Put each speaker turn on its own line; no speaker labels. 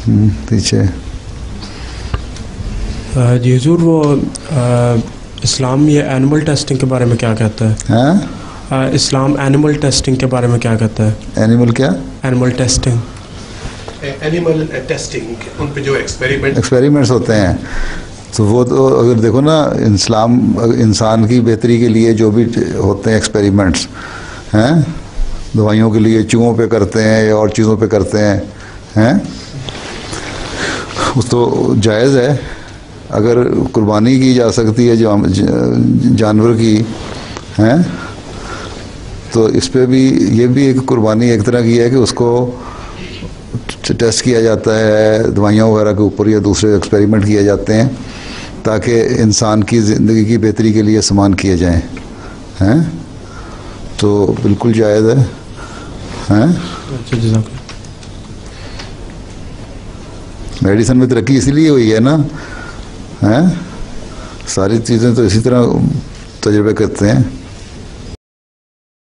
पीछे
जी हुजूर, वो इस्लाम ये एनिमल टेस्टिंग के बारे में क्या कहता है?
हाँ,
इस्लाम एनिमल टेस्टिंग के बारे में क्या कहता है?
एनिमल क्या?
Animal testing.
एनिमल टेस्टिंग, उन पे जो
एक्सपेरिमेंट्स होते हैं, तो वो तो अगर देखो ना, इस्लाम इंसान की बेहतरी के लिए जो भी होते हैं एक्सपेरिमेंट्स हैं, दवाइयों के लिए चूहों पे करते हैं या और चीज़ों पे करते हैं, उस तो जायज़ है। अगर कुर्बानी की जा सकती है जानवर की, हैं, तो इस पे भी, ये भी एक कुर्बानी एक तरह की है कि उसको टेस्ट किया जाता है दवाइयों वगैरह के ऊपर, या दूसरे एक्सपेरिमेंट किए जाते हैं ताकि इंसान की ज़िंदगी की बेहतरी के लिए इस्तेमाल किए जाएं, हैं, तो बिल्कुल जायज़ है, हैं। मेडिसिन में तरक्की इसीलिए हुई है ना, हैं, सारी चीज़ें तो इसी तरह तजुर्बे करते हैं।